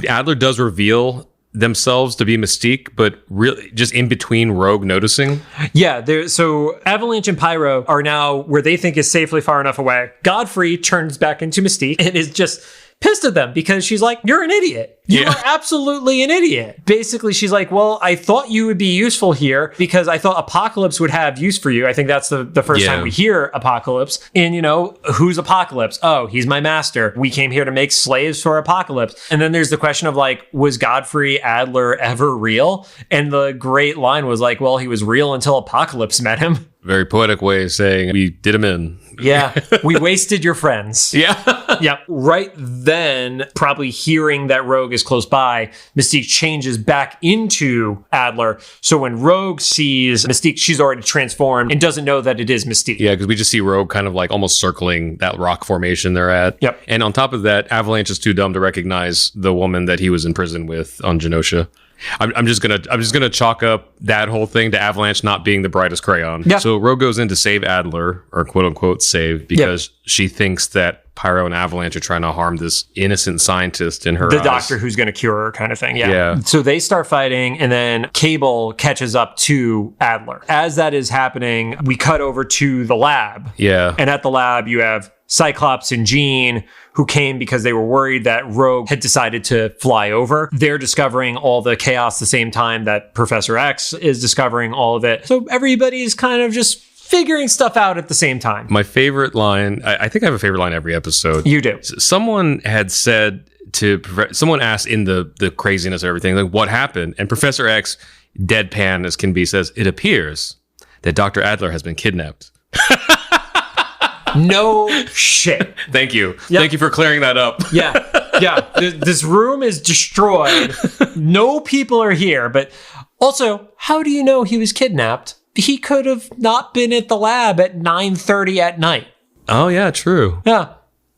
[SPEAKER 1] Adler does reveal themselves to be Mystique, but really just in between Rogue noticing.
[SPEAKER 2] Yeah, so Avalanche and Pyro are now where they think is safely far enough away. Godfrey turns back into Mystique and is just pissed at them because she's like, you're an idiot. You are absolutely an idiot. Basically, she's like, well, I thought you would be useful here because I thought Apocalypse would have use for you. I think that's the first time we hear Apocalypse. And, who's Apocalypse? Oh, he's my master. We came here to make slaves for Apocalypse. And then there's the question of like, was Gottfried Adler ever real? And the great line was like, well, he was real until Apocalypse met him.
[SPEAKER 1] Very poetic way of saying we did him in.
[SPEAKER 2] Yeah, we wasted your friends.
[SPEAKER 1] Yeah.
[SPEAKER 2] Yeah. Right then, probably hearing that Rogue is close by, Mystique changes back into Adler. So when Rogue sees Mystique, she's already transformed and doesn't know that it is Mystique.
[SPEAKER 1] Yeah, because we just see Rogue kind of like almost circling that rock formation they're at.
[SPEAKER 2] Yep.
[SPEAKER 1] And on top of that, Avalanche is too dumb to recognize the woman that he was in prison with on Genosha. I'm just gonna chalk up that whole thing to Avalanche not being the brightest crayon.
[SPEAKER 2] Yeah.
[SPEAKER 1] So Rogue goes in to save Adler, or quote unquote save, because she thinks that Pyro and Avalanche are trying to harm this innocent scientist in her
[SPEAKER 2] The
[SPEAKER 1] eyes.
[SPEAKER 2] doctor who's going to cure her kind of thing.
[SPEAKER 1] Yeah.
[SPEAKER 2] So they start fighting and then Cable catches up to Adler. As that is happening, we cut over to the lab.
[SPEAKER 1] Yeah.
[SPEAKER 2] And at the lab, you have Cyclops and Jean, who came because they were worried that Rogue had decided to fly over. They're discovering all the chaos the same time that Professor X is discovering all of it. So everybody's kind of just figuring stuff out at the same time.
[SPEAKER 1] My favorite line, I think I have a favorite line every episode.
[SPEAKER 2] You do.
[SPEAKER 1] Someone had said someone asked in the craziness of everything, like, what happened? And Professor X, deadpan as can be, says, it appears that Dr. Adler has been kidnapped.
[SPEAKER 2] No shit.
[SPEAKER 1] Thank you.
[SPEAKER 2] Yep.
[SPEAKER 1] Thank you for clearing that up.
[SPEAKER 2] Yeah. This room is destroyed. No people are here. But also, how do you know he was kidnapped? He could have not been at the lab at 9:30 at night.
[SPEAKER 1] Oh, yeah, true.
[SPEAKER 2] Yeah.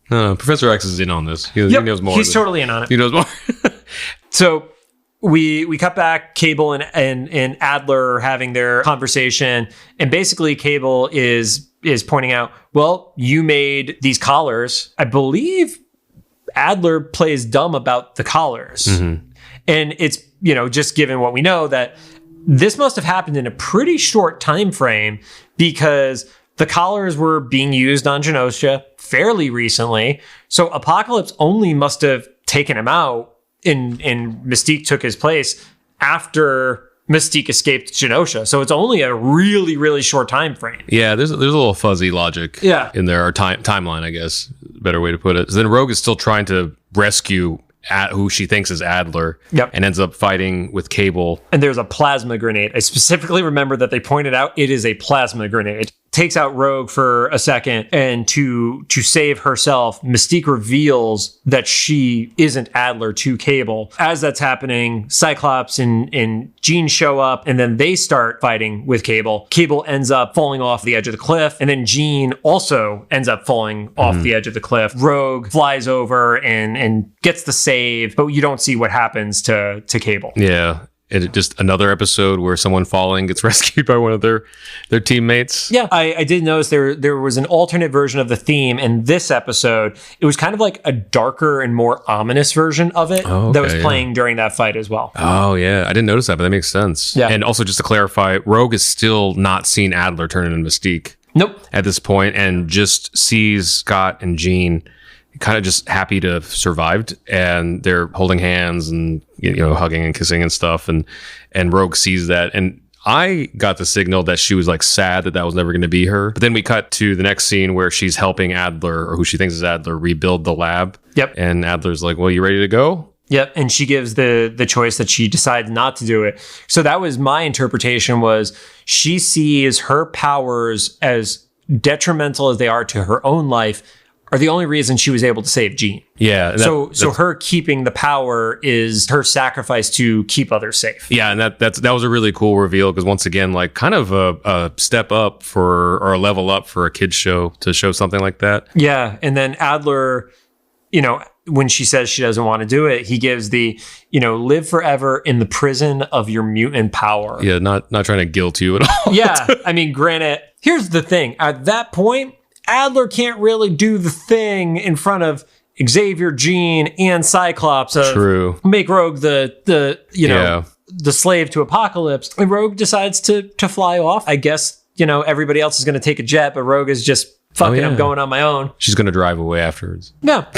[SPEAKER 1] Professor X is in on this. He knows more.
[SPEAKER 2] He's totally in on it.
[SPEAKER 1] He knows more.
[SPEAKER 2] So we cut back. Cable and Adler are having their conversation. And basically, Cable is pointing out, well, you made these collars. I believe Adler plays dumb about the collars. Mm-hmm. And it's, just given what we know, that this must have happened in a pretty short time frame because the collars were being used on Genosha fairly recently. So Apocalypse only must have taken him out and Mystique took his place after Mystique escaped Genosha. So it's only a really, really short time frame.
[SPEAKER 1] Yeah, there's a little fuzzy logic in there, or timeline, I guess, better way to put it. So then Rogue is still trying to rescue who she thinks is Adler, and ends up fighting with Cable.
[SPEAKER 2] And there's a plasma grenade. I specifically remember that they pointed out it is a plasma grenade. Takes out Rogue for a second, and to save herself, Mystique reveals that she isn't Adler to Cable. As that's happening, Cyclops and Jean show up, and then they start fighting with Cable. Cable ends up falling off the edge of the cliff, and then Jean also ends up falling off the edge of the cliff. Rogue flies over and gets the save, but you don't see what happens to Cable.
[SPEAKER 1] Yeah. just another episode where someone falling gets rescued by one of their teammates.
[SPEAKER 2] Yeah, I did notice there was an alternate version of the theme in this episode. It was kind of like a darker and more ominous version of it that was playing during that fight as well.
[SPEAKER 1] Oh, yeah. I didn't notice that, but that makes sense.
[SPEAKER 2] Yeah.
[SPEAKER 1] And also, just to clarify, Rogue is still not seen Adler turn into Mystique.
[SPEAKER 2] Nope.
[SPEAKER 1] At this point, and just sees Scott and Jean kind of just happy to have survived, and they're holding hands and hugging and kissing and stuff, and Rogue sees that, and I got the signal that she was like sad that was never going to be her. But then we cut to the next scene where she's helping Adler, or who she thinks is Adler, rebuild the lab.
[SPEAKER 2] Yep.
[SPEAKER 1] And Adler's like, well, you ready to go?
[SPEAKER 2] Yep, and she gives the choice that she decides not to do it. So that was my interpretation, was she sees her powers, as detrimental as they are to her own life, are the only reason she was able to save Jean.
[SPEAKER 1] Yeah.
[SPEAKER 2] So her keeping the power is her sacrifice to keep others safe.
[SPEAKER 1] Yeah, and that was a really cool reveal, because once again, like kind of a step up or a level up for a kid's show to show something like that.
[SPEAKER 2] Yeah, and then Adler, when she says she doesn't want to do it, he gives the, live forever in the prison of your mutant power.
[SPEAKER 1] Yeah, not trying to guilt you at all.
[SPEAKER 2] Yeah, I mean, granted, here's the thing. At that point, Adler can't really do the thing in front of Xavier, Jean, and Cyclops of
[SPEAKER 1] True.
[SPEAKER 2] Make Rogue the slave to Apocalypse. And Rogue decides to fly off. I guess, everybody else is going to take a jet, but Rogue is just, fuck it, I'm going on my own.
[SPEAKER 1] She's going to drive away afterwards.
[SPEAKER 2] Yeah.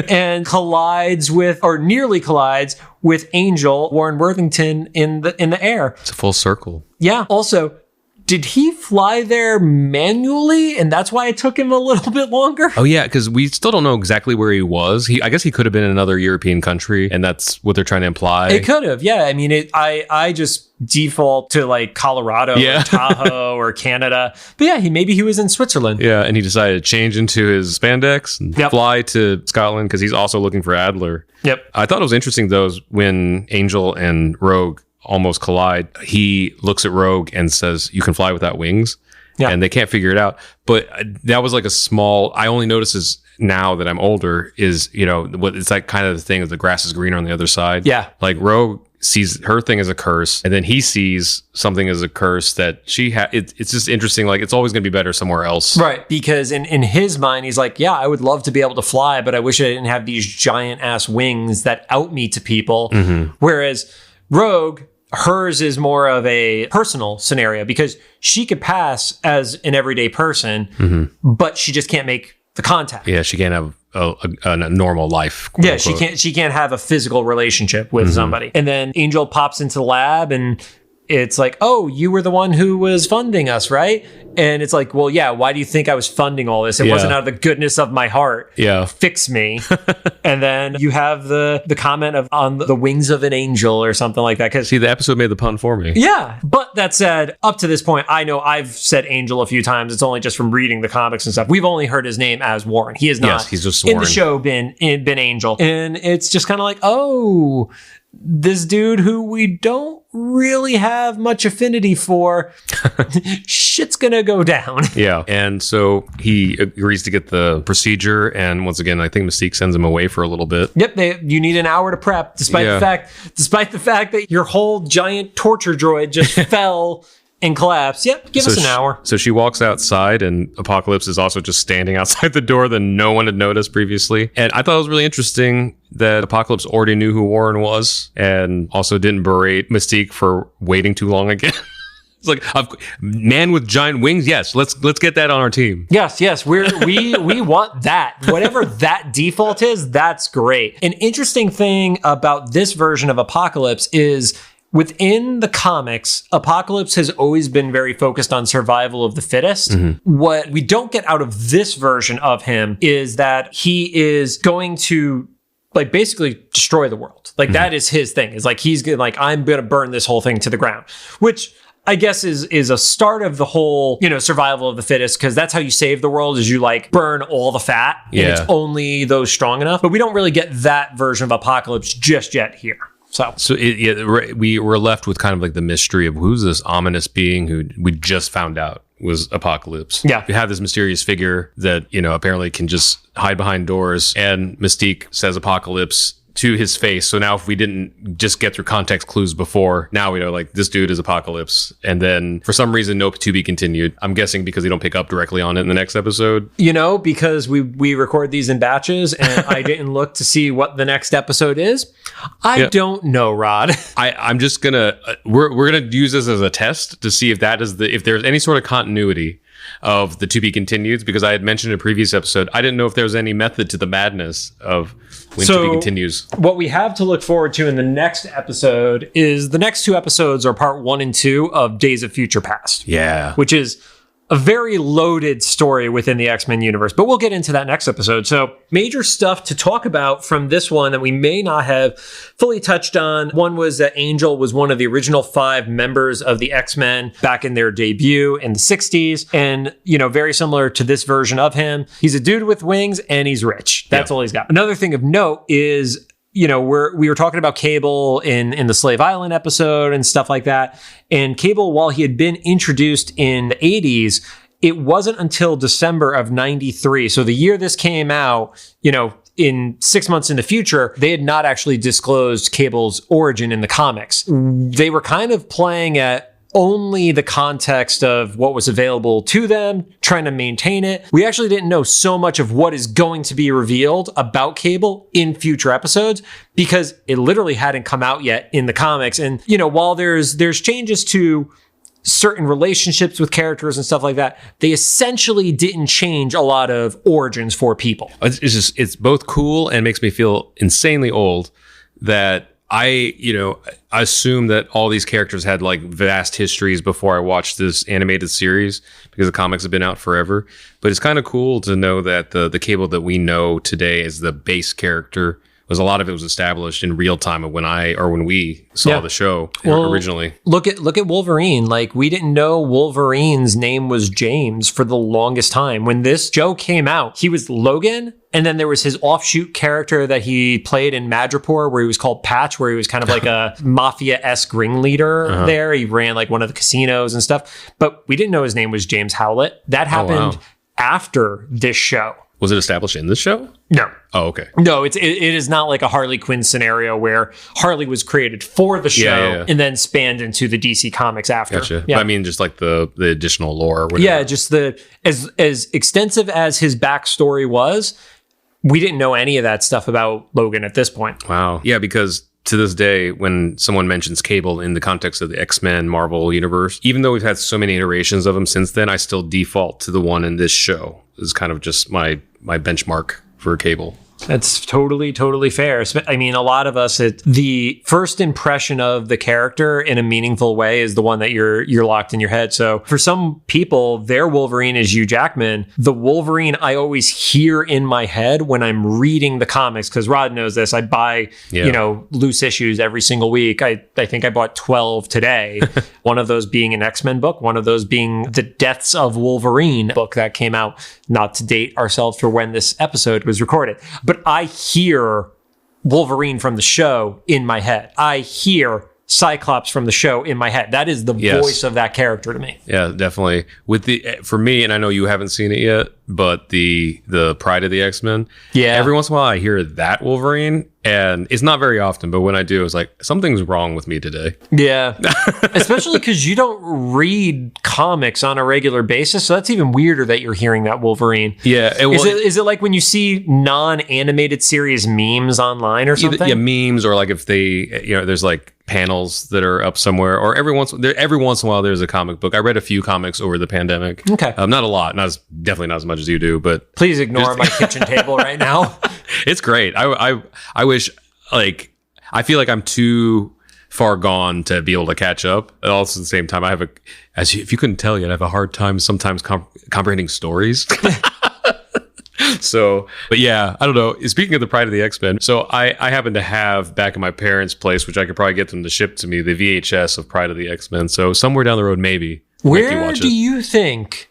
[SPEAKER 2] And nearly collides with Angel, Warren Worthington, in the air.
[SPEAKER 1] It's a full circle.
[SPEAKER 2] Yeah. Also, did he fly there manually? And that's why it took him a little bit longer?
[SPEAKER 1] Oh, yeah, because we still don't know exactly where he was. I guess he could have been in another European country, and that's what they're trying to imply.
[SPEAKER 2] It could have, yeah. I mean, I just default to like Colorado or Tahoe or Canada. But yeah, maybe he was in Switzerland.
[SPEAKER 1] Yeah, and he decided to change into his spandex and fly to Scotland, because he's also looking for Adler.
[SPEAKER 2] Yep.
[SPEAKER 1] I thought it was interesting, though, when Angel and Rogue almost collide, he looks at Rogue and says, you can fly without wings. Yeah. And they can't figure it out. But that was like I only notice this now that I'm older, is, what it's like kind of the thing of the grass is greener on the other side. Yeah. Like Rogue sees her thing as a curse, and then he sees something as a curse that she it's just interesting. Like, it's always going to be better somewhere else. Right.
[SPEAKER 2] Because in his mind, he's like, yeah, I would love to be able to fly, but I wish I didn't have these giant ass wings that out me to people. Mm-hmm. Whereas Rogue, hers is more of a personal scenario, because she could pass as an everyday person, but she just can't make the contact.
[SPEAKER 1] Yeah, she can't have a normal life.
[SPEAKER 2] Yeah, she can't have a physical relationship with somebody. And then Angel pops into the lab, and it's like, oh, you were the one who was funding us, right? And it's like, well, yeah, why do you think I was funding all this? It wasn't out of the goodness of my heart. Yeah. Fix me. And then you have the comment of on the wings of an angel or something like that.
[SPEAKER 1] See, the episode made the pun for me.
[SPEAKER 2] Yeah. But that said, up to this point, I know I've said Angel a few times. It's only just from reading the comics and stuff. We've only heard his name as Warren. He is not
[SPEAKER 1] he's just Warren.
[SPEAKER 2] In the show been Angel. And it's just kind of like, oh, this dude who we don't really have much affinity for, shit's gonna go down.
[SPEAKER 1] Yeah. And so he agrees to get the procedure, and once again, I think Mystique sends him away for a little bit.
[SPEAKER 2] Yep. You need an hour to prep, despite the fact that your whole giant torture droid just fell and collapse. Yep, give us an hour.
[SPEAKER 1] So she walks outside, and Apocalypse is also just standing outside the door that no one had noticed previously. And I thought it was really interesting that Apocalypse already knew who Warren was, and also didn't berate Mystique for waiting too long again. It's like, man with giant wings. Yes, let's get that on our team.
[SPEAKER 2] Yes, we want that. Whatever that default is, that's great. An interesting thing about this version of Apocalypse is, within the comics, Apocalypse has always been very focused on survival of the fittest. Mm-hmm. What we don't get out of this version of him is that he is going to like basically destroy the world. Like that is his thing. It's like he's gonna, like, I'm gonna burn this whole thing to the ground, which I guess is a start of the whole, survival of the fittest, because that's how you save the world, is you like burn all the fat, and it's only those strong enough. But we don't really get that version of Apocalypse just yet here. So
[SPEAKER 1] we were left with kind of like the mystery of who's this ominous being who we just found out was Apocalypse. Yeah. You have this mysterious figure that, apparently can just hide behind doors, and Mystique says Apocalypse to his face. So now if we didn't just get through context clues before, now we know like this dude is Apocalypse. And then for some reason, no to be continued. I'm guessing because they don't pick up directly on it in the next episode.
[SPEAKER 2] Because we record these in batches and I didn't look to see what the next episode is. I don't know, Rod.
[SPEAKER 1] I'm just gonna we're gonna use this as a test to see if if there's any sort of continuity of the to be continued, because I had mentioned in a previous episode, I didn't know if there was any method to the madness of when to be continues.
[SPEAKER 2] What we have to look forward to in the next episode is the next 2 episodes are part 1 and 2 of Days of Future Past.
[SPEAKER 1] Yeah.
[SPEAKER 2] Which is a very loaded story within the X-Men universe, but we'll get into that next episode. So major stuff to talk about from this one that we may not have fully touched on. One was that Angel was one of the original 5 members of the X-Men back in their debut in the 60s. And, very similar to this version of him. He's a dude with wings and he's rich. That's all he's got. Another thing of note is, we were talking about Cable in the Slave Island episode and stuff like that. And Cable, while he had been introduced in the 80s, it wasn't until December of 93. So the year this came out, in 6 months in the future, they had not actually disclosed Cable's origin in the comics. They were kind of playing at only the context of what was available to them, trying to maintain it. We actually didn't know so much of what is going to be revealed about Cable in future episodes because it literally hadn't come out yet in the comics. And, while there's changes to certain relationships with characters and stuff like that, they essentially didn't change a lot of origins for people.
[SPEAKER 1] It's both cool and makes me feel insanely old that I assume that all these characters had like vast histories before I watched this animated series because the comics have been out forever. But it's kind of cool to know that the Cable that we know today as the base character was a lot of it was established in real time of when we saw the show originally.
[SPEAKER 2] Look at Wolverine. Like, we didn't know Wolverine's name was James for the longest time. When this show came out, he was Logan. And then there was his offshoot character that he played in Madripoor, where he was called Patch, where he was kind of like a mafia-esque ringleader there. He ran like one of the casinos and stuff. But we didn't know his name was James Howlett. That happened after this show.
[SPEAKER 1] Was it established in this show?
[SPEAKER 2] No.
[SPEAKER 1] Oh, okay.
[SPEAKER 2] No, it is not like a Harley Quinn scenario where Harley was created for the show and then spanned into the DC comics after.
[SPEAKER 1] Gotcha. Yeah. But I mean, just like the additional lore or whatever.
[SPEAKER 2] Yeah, just as extensive as his backstory was, we didn't know any of that stuff about Logan at this point.
[SPEAKER 1] Wow. Yeah, because to this day, when someone mentions Cable in the context of the X-Men Marvel universe, even though we've had so many iterations of him since then, I still default to the one in this show. It's kind of just my benchmark for Cable.
[SPEAKER 2] That's totally fair. I mean, a lot of us, the first impression of the character in a meaningful way is the one that you're locked in your head. So for some people, their Wolverine is Hugh Jackman. The Wolverine I always hear in my head when I'm reading the comics, because Rod knows this, I buy, loose issues every single week. I think I bought 12 today. One of those being an X-Men book, one of those being the Deaths of Wolverine book that came out, not to date ourselves for when this episode was recorded. But I hear Wolverine from the show in my head. I hear Cyclops from the show in my head. That is the voice of that character to me.
[SPEAKER 1] Yeah, definitely. For me, and I know you haven't seen it yet, but the Pride of the X-Men. Yeah. Every once in a while I hear that Wolverine, and it's not very often, but when I do, it's like something's wrong with me today.
[SPEAKER 2] Yeah. Especially because you don't read comics on a regular basis, so that's even weirder that you're hearing that Wolverine.
[SPEAKER 1] Yeah.
[SPEAKER 2] Is it like when you see non-animated series memes online or something?
[SPEAKER 1] Yeah, memes, or like if they, there's like panels that are up somewhere, or every once in a while there's a comic book. I read a few comics over the pandemic.
[SPEAKER 2] Okay.
[SPEAKER 1] Not a lot, definitely not as much as you do, but
[SPEAKER 2] please ignore my kitchen table right now.
[SPEAKER 1] It's great. I wish, like, I feel like I'm too far gone to be able to catch up. And also at the same time, if you couldn't tell yet, I have a hard time sometimes comprehending stories. So, but yeah, I don't know. Speaking of the Pride of the X-Men, so I happen to have back in my parents' place, which I could probably get them to ship to me, the VHS of Pride of the X-Men. So somewhere down the road, maybe.
[SPEAKER 2] Where do you think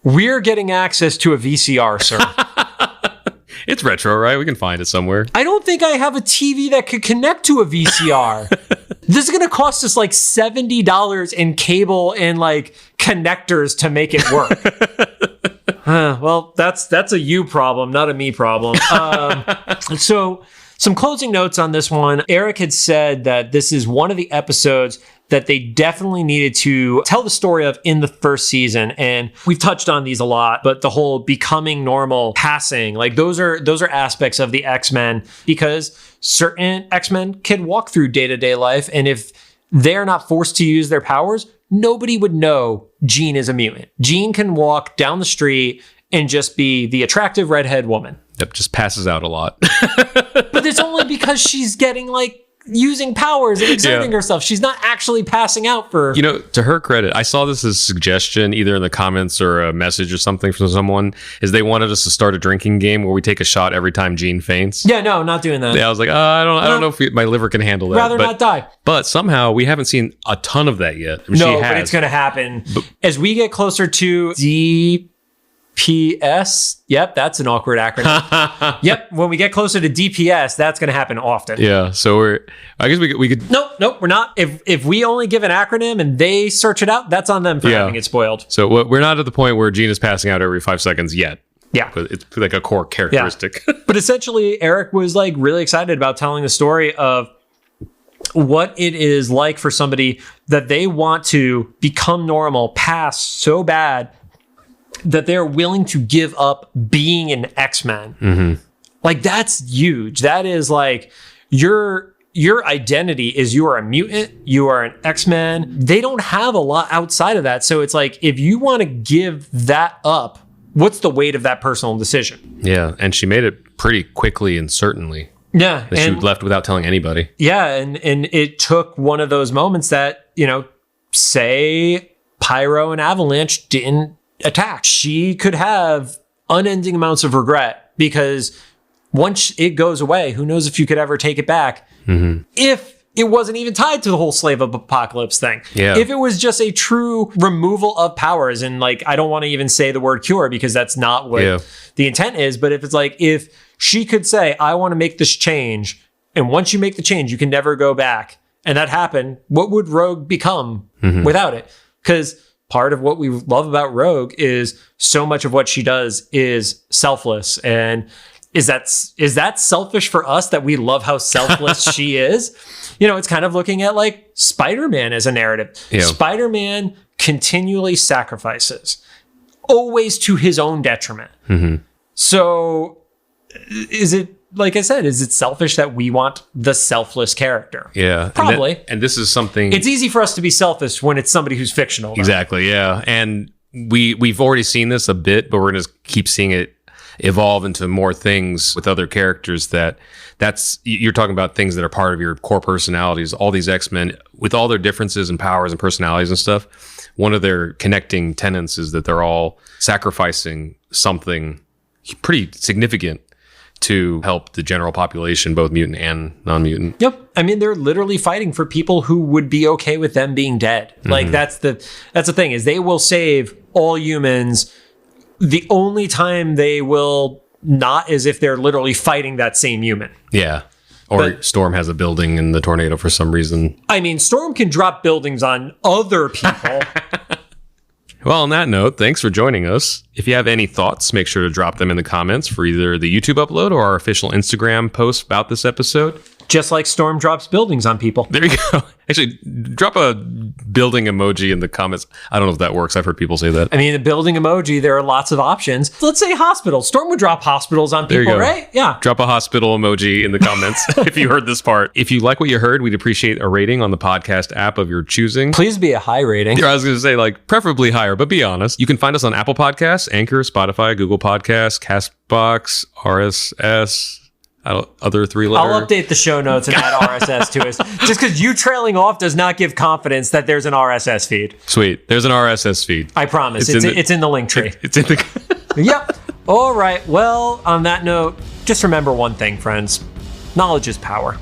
[SPEAKER 2] we're getting access to a VCR, sir?
[SPEAKER 1] It's retro, right? We can find it somewhere.
[SPEAKER 2] I don't think I have a TV that could connect to a VCR. This is going to cost us like $70 in cable and like connectors to make it work. Well, that's a you problem, not a me problem. So Some closing notes on this one. Eric had said that this is one of the episodes that they definitely needed to tell the story of in the first season. And we've touched on these a lot, but the whole becoming normal, passing, like those are aspects of the X-Men, because certain X-Men can walk through day-to-day life. And if they're not forced to use their powers, nobody would know Jean is a mutant. Jean can walk down the street and just be the attractive redhead woman.
[SPEAKER 1] Yep, just passes out a lot.
[SPEAKER 2] But it's only because she's getting using powers and exerting herself. She's not actually passing out for...
[SPEAKER 1] To her credit, I saw this as a suggestion either in the comments or a message or something from someone, is they wanted us to start a drinking game where we take a shot every time Jean faints.
[SPEAKER 2] Yeah, no, not doing that.
[SPEAKER 1] Yeah, I was like, I don't know if my liver can handle that.
[SPEAKER 2] Rather not die.
[SPEAKER 1] But somehow we haven't seen a ton of that yet.
[SPEAKER 2] But it's going to happen. As we get closer to DPS, yep, that's an awkward acronym. Yep, when we get closer to DPS, that's going to happen often.
[SPEAKER 1] Yeah, so I guess we could...
[SPEAKER 2] Nope, we're not. If we only give an acronym and they search it out, that's on them for having it spoiled.
[SPEAKER 1] So we're not at the point where Jean is passing out every 5 seconds yet.
[SPEAKER 2] Yeah.
[SPEAKER 1] But it's like a core characteristic.
[SPEAKER 2] Yeah. But essentially, Eric was really excited about telling the story of what it is like for somebody that they want to become normal, pass so bad that they're willing to give up being an X-Men. Mm-hmm. That's huge. That is your identity is you are a mutant, you are an X-Men. They don't have a lot outside of that. So it's if you want to give that up, what's the weight of that personal decision?
[SPEAKER 1] Yeah, and she made it pretty quickly and certainly.
[SPEAKER 2] Yeah.
[SPEAKER 1] That she left without telling anybody.
[SPEAKER 2] Yeah, and it took one of those moments that, say Pyro and Avalanche didn't attack. She could have unending amounts of regret, because once it goes away, who knows if you could ever take it back. Mm-hmm. If it wasn't even tied to the whole slave of apocalypse thing. Yeah. If it was just a true removal of powers, and I don't want to even say the word cure because that's not what the intent is, but if it's if she could say, I want to make this change, and once you make the change, you can never go back, and that happened, what would Rogue become without it? Because part of what we love about Rogue is so much of what she does is selfless. And is that selfish for us that we love how selfless she is? It's kind of looking at Spider-Man as a narrative. Yeah. Spider-Man continually sacrifices, always to his own detriment. Mm-hmm. So is it, like I said, is it selfish that we want the selfless character?
[SPEAKER 1] Yeah.
[SPEAKER 2] Probably.
[SPEAKER 1] And this is something...
[SPEAKER 2] It's easy for us to be selfish when it's somebody who's fictional.
[SPEAKER 1] Exactly, yeah. And we've already seen this a bit, but we're going to keep seeing it evolve into more things with other characters you're talking about things that are part of your core personalities. All these X-Men, with all their differences and powers and personalities and stuff, one of their connecting tenets is that they're all sacrificing something pretty significant to help the general population, both mutant and non-mutant.
[SPEAKER 2] Yep. I mean, they're literally fighting for people who would be okay with them being dead. Mm-hmm. That's the thing, is they will save all humans. The only time they will not is if they're literally fighting that same human.
[SPEAKER 1] Yeah. Or Storm has a building in the tornado for some reason.
[SPEAKER 2] I mean, Storm can drop buildings on other people.
[SPEAKER 1] Well, on that note, thanks for joining us. If you have any thoughts, make sure to drop them in the comments for either the YouTube upload or our official Instagram post about this episode.
[SPEAKER 2] Just like Storm drops buildings on people.
[SPEAKER 1] There you go. Actually, drop a building emoji in the comments. I don't know if that works. I've heard people say that.
[SPEAKER 2] I mean, the building emoji, there are lots of options. Let's say hospital. Storm would drop hospitals on people, right? Yeah.
[SPEAKER 1] Drop a hospital emoji in the comments if you heard this part. If you like what you heard, we'd appreciate a rating on the podcast app of your choosing.
[SPEAKER 2] Please be a high rating.
[SPEAKER 1] I was going to say, preferably higher, but be honest. You can find us on Apple Podcasts, Anchor, Spotify, Google Podcasts, CastBox, RSS, other 3-letter.
[SPEAKER 2] I'll update the show notes and add RSS to us. Just because you trailing off does not give confidence that there's an RSS feed.
[SPEAKER 1] Sweet. There's an RSS feed.
[SPEAKER 2] I promise. It's in the link tree.
[SPEAKER 1] It's in the...
[SPEAKER 2] Yep. All right. Well, on that note, just remember one thing, friends. Knowledge is power.